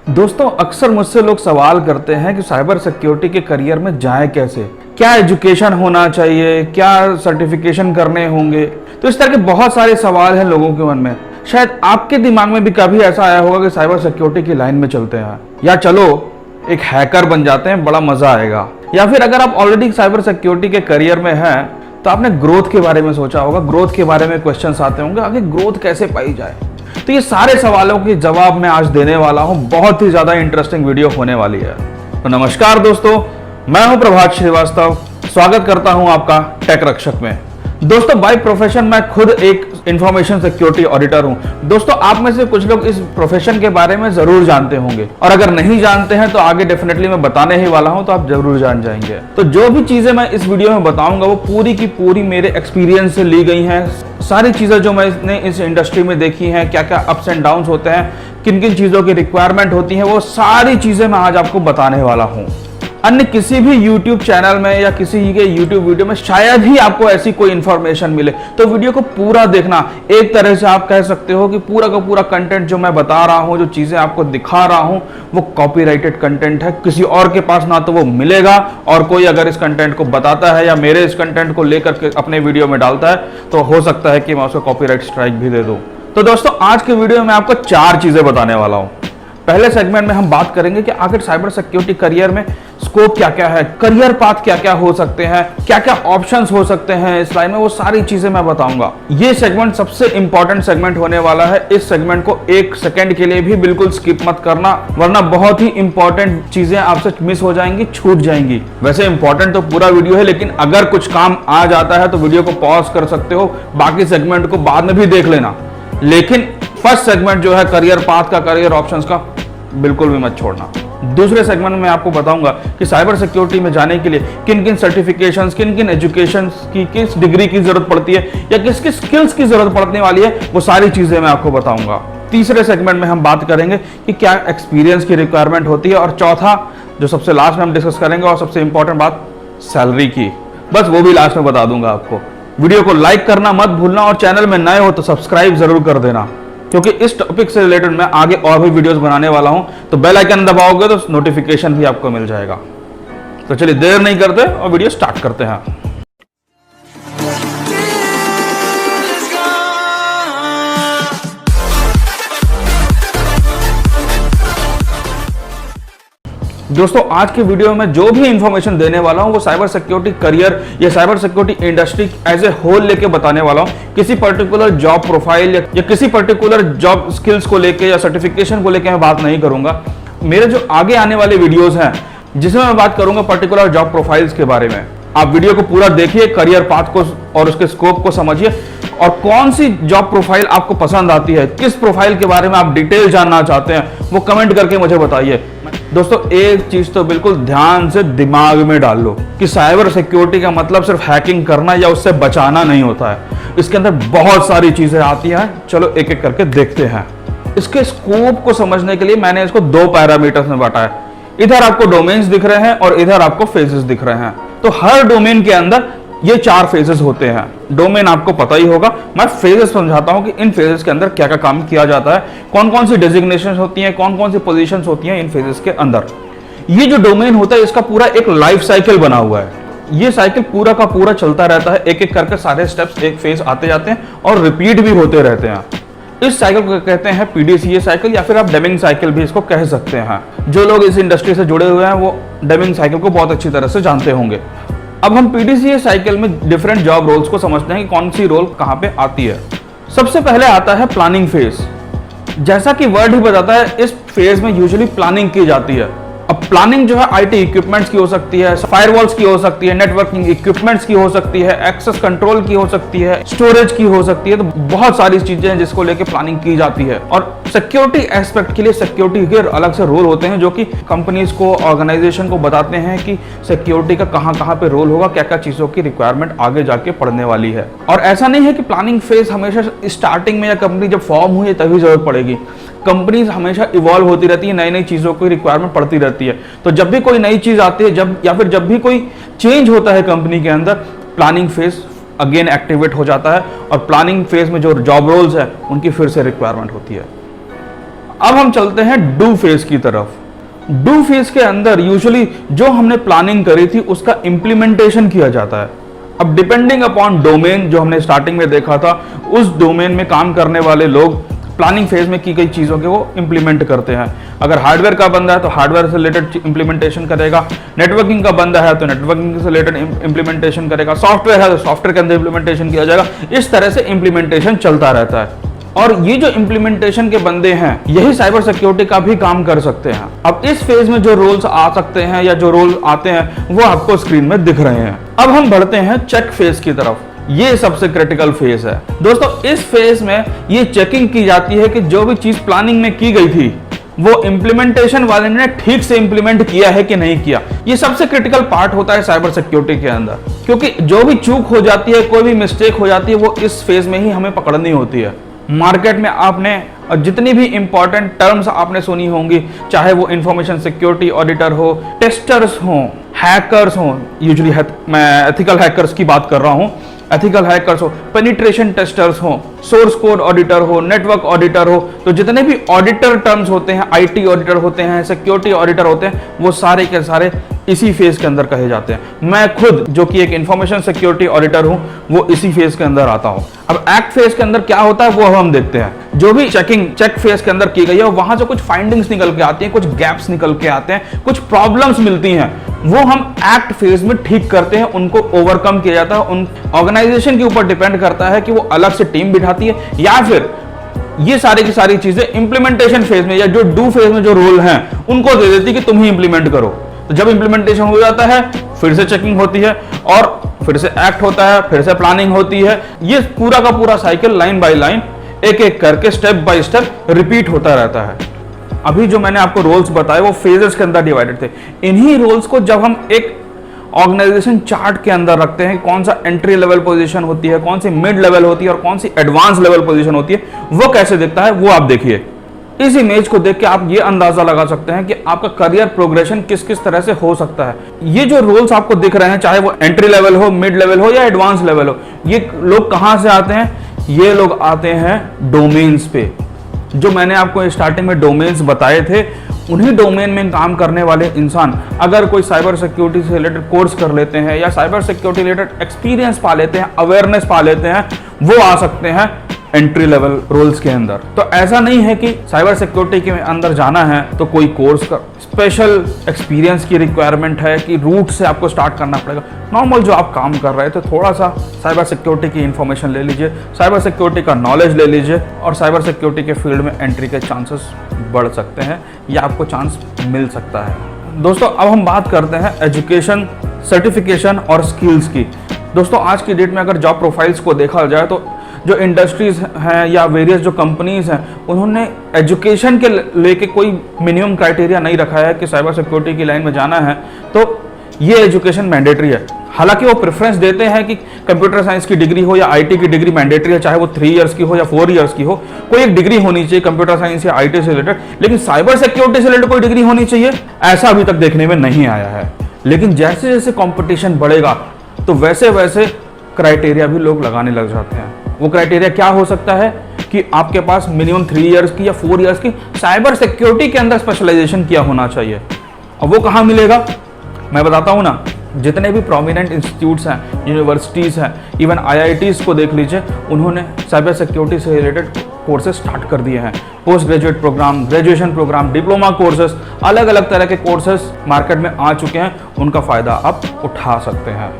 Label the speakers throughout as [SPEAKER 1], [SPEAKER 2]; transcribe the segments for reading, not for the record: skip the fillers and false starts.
[SPEAKER 1] दोस्तों अक्सर मुझसे लोग सवाल करते हैं कि साइबर सिक्योरिटी के करियर में जाएं कैसे, क्या एजुकेशन होना चाहिए, क्या सर्टिफिकेशन करने होंगे। तो इस तरह के बहुत सारे सवाल हैं लोगों के मन में। शायद आपके दिमाग में भी कभी ऐसा आया होगा कि साइबर सिक्योरिटी की लाइन में चलते हैं या चलो एक हैकर बन जाते हैं, बड़ा मजा आएगा। या फिर अगर आप ऑलरेडी साइबर सिक्योरिटी के करियर में हैं तो आपने ग्रोथ के बारे में सोचा होगा, ग्रोथ के बारे में क्वेश्चंस आते होंगे, आगे ग्रोथ कैसे पाई जाए। तो ये सारे सवालों के जवाब मैं आज देने वाला हूं। बहुत ही ज्यादा इंटरेस्टिंग वीडियो होने वाली है। तो नमस्कार दोस्तों, मैं हूं प्रभात श्रीवास्तव। स्वागत करता हूं आपका टेक रक्षक में। दोस्तों बाय प्रोफेशन मैं खुद एक इंफॉर्मेशन सिक्योरिटी ऑडिटर हूं। दोस्तों आप में से कुछ लोग इस प्रोफेशन के बारे में जरूर जानते होंगे और अगर नहीं जानते हैं तो आगे डेफिनेटली मैं बताने ही वाला हूं, तो आप जरूर जान जाएंगे। तो जो भी चीजें मैं इस वीडियो में बताऊंगा वो पूरी की पूरी मेरे एक्सपीरियंस से ली गई हैं। सारी चीजें जो मैंने इस इंडस्ट्री में देखी हैं, क्या क्या अप्स एंड डाउन्स होते हैं, किन किन चीजों की रिक्वायरमेंट होती है, वो सारी चीजें मैं आज आपको बताने वाला हूं। अन्य किसी भी YouTube चैनल में या किसी के YouTube वीडियो में शायद ही आपको ऐसी कोई इंफॉर्मेशन मिले। तो वीडियो को पूरा देखना। एक तरह से आप कह सकते हो कि पूरा का पूरा कंटेंट जो मैं बता रहा हूं, जो चीजें आपको दिखा रहा हूं, वो कॉपीराइटेड कंटेंट है। किसी और के पास ना तो वो मिलेगा, और कोई अगर इस कंटेंट को बताता है या मेरे इस कंटेंट को लेकर के अपने वीडियो में डालता है तो हो सकता है कि मैं उसको कॉपीराइट स्ट्राइक भी दे दूं। तो दोस्तों आज के वीडियो में आपको 4 चीजें बताने वाला हूं। पहले सेगमेंट में हम बात करेंगे कि आखिर साइबर सिक्योरिटी करियर में स्कोप क्या क्या है, करियर पाथ क्या क्या हो सकते हैं, क्या क्या ऑप्शंस हो सकते हैं इस लाइन में, वो सारी चीजें मैं बताऊंगा। ये सेगमेंट सबसे इंपॉर्टेंट सेगमेंट होने वाला है। इस सेगमेंट को 1 सेकंड के लिए भी बिल्कुल स्किप मत करना, वरना बहुत ही इंपॉर्टेंट चीजें आपसे मिस हो जाएंगी, छूट जाएंगी। वैसे इंपॉर्टेंट तो पूरा वीडियो है, लेकिन अगर कुछ काम आ जाता है तो वीडियो को पॉज कर सकते हो, बाकी सेगमेंट को बाद में भी देख लेना। लेकिन फर्स्ट सेगमेंट जो है करियर पाथ का, करियर ऑप्शंस का, बिल्कुल भी मत छोड़ना। दूसरे सेगमेंट में आपको बताऊंगा कि साइबर सिक्योरिटी में जाने के लिए किन किन सर्टिफिकेशंस, किन किन एजुकेशन की, किस डिग्री की जरूरत पड़ती है या किस किस स्किल्स की जरूरत पड़ने वाली है, वो सारी चीजें मैं आपको बताऊंगा। तीसरे सेगमेंट में हम बात करेंगे कि क्या एक्सपीरियंस की रिक्वायरमेंट होती है, और चौथा जो सबसे लास्ट में हम डिस्कस करेंगे और सबसे इंपॉर्टेंट बात, सैलरी की। बस वो भी लास्ट में बता दूंगा आपको। वीडियो को लाइक करना मत भूलना, और चैनल में नए हो तो सब्सक्राइब जरूर कर देना, क्योंकि इस टॉपिक से रिलेटेड मैं आगे और भी वीडियोस बनाने वाला हूं। तो बेल आइकन दबाओगे तो नोटिफिकेशन भी आपको मिल जाएगा। तो चलिए देर नहीं करते और वीडियो स्टार्ट करते हैं। दोस्तों आज के वीडियो में जो भी इंफॉर्मेशन देने वाला हूं वो साइबर सिक्योरिटी करियर या cyber security industry as a whole लेके बताने वाला हूं। किसी पर्टिकुलर जॉब प्रोफाइल या किसी पर्टिकुलर जॉब स्किल्स को लेके या सर्टिफिकेशन को लेके मैं बात नहीं करूंगा। मेरे जो आगे आने वाले वीडियोस हैं जिसमें मैं बात करूंगा पर्टिकुलर जॉब प्रोफाइल्स के बारे में। आप वीडियो को पूरा देखिए, करियर पाथ को और उसके स्कोप को समझिए, और कौन सी जॉब प्रोफाइल आपको पसंद आती है, किस प्रोफाइल के बारे में आप डिटेल जानना चाहते हैं, वो कमेंट करके मुझे बताइए। दोस्तों एक चीज तो बिल्कुल ध्यान से दिमाग में डाल लो कि साइबर सिक्योरिटी का मतलब सिर्फ हैकिंग करना या उससे बचाना नहीं होता है। इसके अंदर बहुत सारी चीजें आती हैं। चलो एक एक करके देखते हैं। इसके स्कोप को समझने के लिए मैंने इसको 2 पैरामीटर्स में बांटा है। इधर आपको डोमेन्स दिख रहे हैं और इधर आपको फेजेस दिख रहे हैं। तो हर डोमेन के अंदर ये 4 फेजेस होते हैं। डोमेन आपको पता ही होगा, मैं फेजेस समझाता हूं कि इन फेजेस के अंदर क्या क्या काम किया जाता है, कौन कौन सी डेजिग्नेशन होती हैं, कौन कौन सी पोजीशंस होती हैं इन फेजेस के अंदर। ये जो डोमेन होता है इसका पूरा एक लाइफ साइकिल बना हुआ है। ये साइकिल पूरा का पूरा चलता रहता है, एक एक करके सारे स्टेप्स एक फेज आते जाते हैं और रिपीट भी होते रहते हैं। इस साइकिल को कहते हैं PDCA साइकिल, या फिर आप डेमिंग साइकिल भी इसको कह सकते हैं। जो लोग इस इंडस्ट्री से जुड़े हुए हैं वो डेमिंग साइकिल को बहुत अच्छी तरह से जानते होंगे। अब हम PDCA साइकिल में डिफरेंट जॉब रोल्स को समझते हैं कि कौन सी रोल कहां पे आती है। सबसे पहले आता है प्लानिंग फेज। जैसा कि वर्ड ही बताता है, इस फेज में यूजुअली प्लानिंग की जाती है। अब प्लानिंग जो है IT इक्विपमेंट्स की हो सकती है, फायरवॉल्स की हो सकती है, नेटवर्किंग इक्विपमेंट्स की हो सकती है, एक्सेस कंट्रोल की हो सकती है, स्टोरेज की हो सकती है। तो बहुत सारी चीजें हैं जिसको लेके प्लानिंग की जाती है। और सिक्योरिटी एस्पेक्ट के लिए सिक्योरिटी के अलग से रोल होते हैं जो कि कंपनीज को, ऑर्गेनाइजेशन को बताते हैं कि सिक्योरिटी का कहां पे रोल होगा, क्या क्या चीजों की रिक्वायरमेंट आगे जाके पड़ने वाली है। और ऐसा नहीं है कि प्लानिंग फेज हमेशा स्टार्टिंग में या कंपनी जब फॉर्म हुई तभी जरूरत पड़ेगी। कंपनीज हमेशा इवॉल्व होती रहती है, नई नई चीजों की रिक्वायरमेंट पड़ती रहती है। तो जब भी कोई नई चीज आती है, जब भी कोई चेंज होता है कंपनी के अंदर, प्लानिंग फेज अगेन एक्टिवेट हो जाता है और प्लानिंग फेज में जो जॉब रोल्स है उनकी फिर से रिक्वायरमेंट होती है। अब हम चलते हैं डू फेज की तरफ। डू फेज के अंदर यूजुअली जो हमने प्लानिंग करी थी उसका इंप्लीमेंटेशन किया जाता है। अब डिपेंडिंग अपॉन डोमेन, जो हमने स्टार्टिंग में देखा था, उस डोमेन में काम करने वाले लोग प्लानिंग फेज में की गई चीज़ों के वो इंप्लीमेंट करते हैं। अगर हार्डवेयर का बंदा है तो हार्डवेयर से रिलेटेड इंप्लीमेंटेशन करेगा, नेटवर्किंग का बंदा है तो नेटवर्किंग से रिलेटेड इंप्लीमेंटेशन करेगा, सॉफ्टवेयर है तो सॉफ्टवेयर के अंदर इंप्लीमेंटेशन किया जाएगा। इस तरह से इंप्लीमेंटेशन चलता रहता है। और ये जो इंप्लीमेंटेशन के बंदे हैं यही साइबर सिक्योरिटी का भी काम कर सकते हैं। अब इस फेज में जो रोल्स आ सकते हैं या जो रोल आते हैं वो आपको स्क्रीन में दिख रहे हैं। अब हम बढ़ते हैं चेक फेज की तरफ। ये सबसे क्रिटिकल फेज है दोस्तों। इस फेज में ये चेकिंग की जाती है कि जो भी चीज प्लानिंग में की गई थी वो इंप्लीमेंटेशन वाले ने ठीक से इंप्लीमेंट किया है कि नहीं किया। ये सबसे क्रिटिकल पार्ट होता है साइबर सिक्योरिटी के अंदर, क्योंकि जो भी चूक हो जाती है, कोई भी मिस्टेक हो जाती है, वो इस फेज में ही हमें पकड़नी होती है। मार्केट में आपने जितनी भी इंपॉर्टेंट टर्म्स आपने सुनी होंगी, चाहे वो इंफॉर्मेशन सिक्योरिटी ऑडिटर हो, टेस्टर्स हो, हैकर्स हो, यूजुअली मैं एथिकल हैकर्स की बात कर रहा हूं, एथिकल हैकर्स हो, पेनिट्रेशन टेस्टर्स हो, सोर्स कोड ऑडिटर हो, नेटवर्क ऑडिटर हो, तो जितने भी ऑडिटर टर्म्स होते हैं, आईटी ऑडिटर होते हैं, सिक्योरिटी ऑडिटर होते हैं, वो सारे के सारे इसी फेज के अंदर कहे जाते हैं। मैं खुद जो कि एक इंफॉर्मेशन सिक्योरिटी ऑडिटर हूं, वो इसी फेज के अंदर आता हूं। अब एक्ट फेज के अंदर क्या होता है वो हम देखते हैं। जो भी चेक फेज के अंदर की गई है वहां से कुछ फाइंडिंग्स निकल के आती हैं, कुछ गैप्स निकल के आते हैं, कुछ प्रॉब्लम्स मिलती हैं, वो हम एक्ट फेज में ठीक करते हैं, उनको ओवरकम किया जाता है। उन ऑर्गेनाइजेशन के ऊपर डिपेंड करता है कि वो अलग से टीम बिठाती है या फिर ये सारी की सारी चीजें इंप्लीमेंटेशन फेज में या जो डू फेज में जो रोल हैं उनको दे देती है कि तुम ही इंप्लीमेंट करो। तो जब इंप्लीमेंटेशन हो जाता है फिर से चेकिंग होती है और फिर से एक्ट होता है, फिर से प्लानिंग होती है। ये पूरा का पूरा साइकिल लाइन बाय लाइन एक एक करके स्टेप बाय स्टेप रिपीट होता रहता है। अभी जो मैंने आपको रोल्स बताए वो फेजेस के अंदर डिवाइडेड थे। इन्हीं रोल्स को जब हम एक ऑर्गेनाइजेशन चार्ट के अंदर रखते हैं, कौन सा एंट्री लेवल पोजीशन होती है, कौन सी मिड लेवल होती है और कौन सी एडवांस लेवल पोजीशन होती है, वो कैसे दिखता है वो आप देखिए। इस इमेज को देख के आप ये अंदाजा लगा सकते हैं कि आपका करियर प्रोग्रेशन किस किस तरह से हो सकता है। ये जो रोल्स आपको दिख रहे हैं, चाहे वो एंट्री लेवल हो, मिड लेवल हो या एडवांस लेवल हो, ये लोग कहां से आते हैं? ये लोग आते हैं डोमेन्स पे। जो मैंने आपको स्टार्टिंग में डोमेन्स बताए थे, उन्हीं डोमेन में काम करने वाले इंसान अगर कोई साइबर सिक्योरिटी से रिलेटेड कोर्स कर लेते हैं या साइबर सिक्योरिटी रिलेटेड एक्सपीरियंस पा लेते हैं, अवेयरनेस पा लेते हैं, वो आ सकते हैं एंट्री लेवल रोल्स के अंदर। तो ऐसा नहीं है कि साइबर सिक्योरिटी के अंदर जाना है तो कोई कोर्स का स्पेशल एक्सपीरियंस की रिक्वायरमेंट है कि रूट से आपको स्टार्ट करना पड़ेगा। नॉर्मल जो आप काम कर रहे थे, थोड़ा सा साइबर सिक्योरिटी की इंफॉर्मेशन ले लीजिए, साइबर सिक्योरिटी का नॉलेज ले लीजिए और साइबर सिक्योरिटी के फील्ड में एंट्री के चांसेस बढ़ सकते हैं या आपको चांस मिल सकता है। दोस्तों अब हम बात करते हैं एजुकेशन, सर्टिफिकेशन और स्किल्स की। दोस्तों आज की डेट में अगर जॉब प्रोफाइल्स को देखा जाए तो जो इंडस्ट्रीज हैं या वेरियस जो कंपनीज हैं, उन्होंने एजुकेशन के लेके कोई मिनिमम क्राइटेरिया नहीं रखा है कि साइबर सिक्योरिटी की लाइन में जाना है तो ये एजुकेशन मैंडेटरी है। हालांकि वो प्रेफरेंस देते हैं कि कंप्यूटर साइंस की डिग्री हो या आईटी की डिग्री मैंडेटरी है, चाहे वो 3 इयर्स की हो या 4 इयर्स की हो, कोई एक डिग्री होनी चाहिए कंप्यूटर साइंस या आईटी से रिलेटेड। लेकिन साइबर सिक्योरिटी से रिलेटेड कोई डिग्री होनी चाहिए ऐसा अभी तक देखने में नहीं आया है। लेकिन जैसे जैसे कॉम्पिटिशन बढ़ेगा तो वैसे वैसे क्राइटेरिया भी लोग लगाने लग जाते हैं। वो क्राइटेरिया क्या हो सकता है कि आपके पास मिनिमम 3 इयर्स की या 4 इयर्स की साइबर सिक्योरिटी के अंदर स्पेशलाइजेशन किया होना चाहिए। अब वो कहाँ मिलेगा मैं बताता हूँ ना। जितने भी प्रोमिनेंट इंस्टीट्यूट्स हैं, यूनिवर्सिटीज़ हैं, इवन आईआईटीज़ को देख लीजिए, उन्होंने साइबर सिक्योरिटी से रिलेटेड कोर्सेज स्टार्ट कर दिए हैं। Post graduate program, graduation program, diploma courses, अलग अलग तरह के कोर्सेज मार्केट में आ चुके हैं, उनका फ़ायदा आप उठा सकते हैं।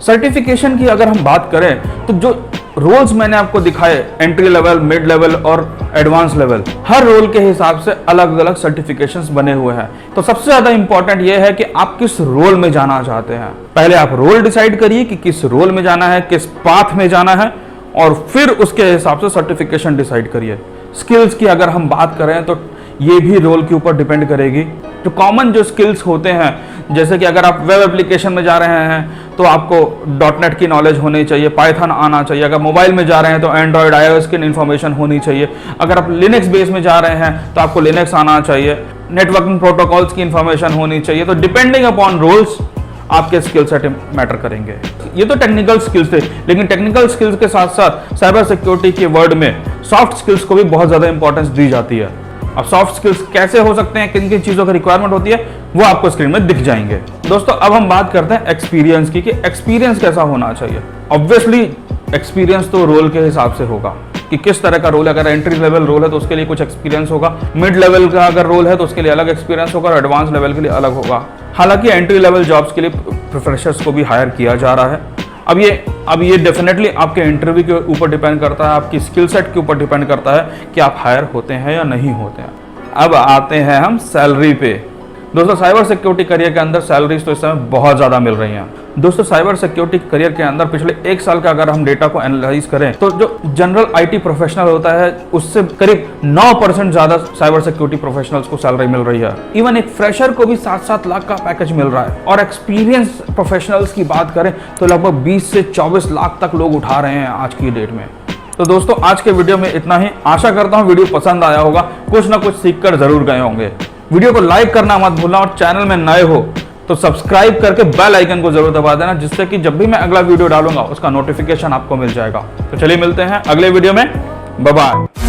[SPEAKER 1] सर्टिफिकेशन की अगर हम बात करें तो जो रोल्स मैंने आपको दिखाए, एंट्री लेवल, मिड लेवल और एडवांस लेवल, हर रोल के हिसाब से अलग अलग सर्टिफिकेशंस बने हुए हैं। तो सबसे ज्यादा इंपॉर्टेंट यह है कि आप किस रोल में जाना चाहते हैं। पहले आप रोल डिसाइड करिए कि किस रोल में जाना है, किस पाथ में जाना है, और फिर उसके हिसाब से सर्टिफिकेशन डिसाइड करिए। स्किल्स की अगर हम बात करें तो ये भी रोल के ऊपर डिपेंड करेगी। जो कॉमन जो स्किल्स होते हैं, जैसे कि अगर आप वेब एप्लीकेशन में जा रहे हैं तो आपको .NET की नॉलेज होनी चाहिए, पाइथन आना चाहिए। अगर मोबाइल में जा रहे हैं तो एंड्रॉयड, iOS की इन्फॉर्मेशन होनी चाहिए। अगर आप लिनक्स बेस में जा रहे हैं तो आपको लिनक्स आना चाहिए, नेटवर्किंग प्रोटोकॉल्स की इन्फॉर्मेशन होनी चाहिए। तो डिपेंडिंग अपॉन रोल्स आपके स्किल सेट मैटर करेंगे। ये तो टेक्निकल स्किल्स थे, लेकिन टेक्निकल स्किल्स के साथ साथ साइबर सिक्योरिटी के वर्ड में सॉफ्ट स्किल्स को भी बहुत ज़्यादा इंपॉर्टेंस दी जाती है। अब सॉफ्ट स्किल्स कैसे हो सकते हैं, किन किन चीजों की रिक्वायरमेंट होती है, वो आपको स्क्रीन में दिख जाएंगे। दोस्तों अब हम बात करते हैं एक्सपीरियंस की, कि एक्सपीरियंस कैसा होना चाहिए। ऑब्वियसली एक्सपीरियंस तो रोल के हिसाब से होगा कि किस तरह का रोल है। अगर एंट्री लेवल रोल है तो उसके लिए कुछ एक्सपीरियंस होगा, मिड लेवल का अगर रोल है तो उसके लिए अलग एक्सपीरियंस होगा, और एडवांस लेवल के लिए अलग होगा। हालांकि एंट्री लेवल जॉब्स के लिए प्रोफेशनल्स को भी हायर किया जा रहा है। अब ये डेफिनेटली आपके इंटरव्यू के ऊपर डिपेंड करता है, आपकी स्किल सेट के ऊपर डिपेंड करता है कि आप हायर होते हैं या नहीं होते हैं। अब आते हैं हम सैलरी पे। दोस्तों साइबर सिक्योरिटी करियर के अंदर सैलरीज तो इस समय बहुत ज़्यादा मिल रही हैं। दोस्तों साइबर सिक्योरिटी करियर के अंदर पिछले 1 साल का अगर हम डेटा को एनालाइज करें तो जो जनरल आईटी प्रोफेशनल होता है उससे करीब 9% ज़्यादा साइबर सिक्योरिटी प्रोफेशनल्स को सैलरी मिल रही है। इवन एक फ्रेशर को भी 7-7 लाख का पैकेज मिल रहा है, और एक्सपीरियंस प्रोफेशनल्स की बात करें तो लगभग 20 से 24 लाख तक लोग उठा रहे हैं आज की डेट में। तो दोस्तों आज के वीडियो में इतना ही। आशा करता हूँ वीडियो पसंद आया होगा, कुछ ना कुछ सीख कर जरूर गए होंगे। वीडियो को लाइक करना मत भूलना, और चैनल में नए हो तो सब्सक्राइब करके बेल आइकन को जरूर दबा देना, जिससे कि जब भी मैं अगला वीडियो डालूंगा उसका नोटिफिकेशन आपको मिल जाएगा। तो चलिए मिलते हैं अगले वीडियो में। Bye bye.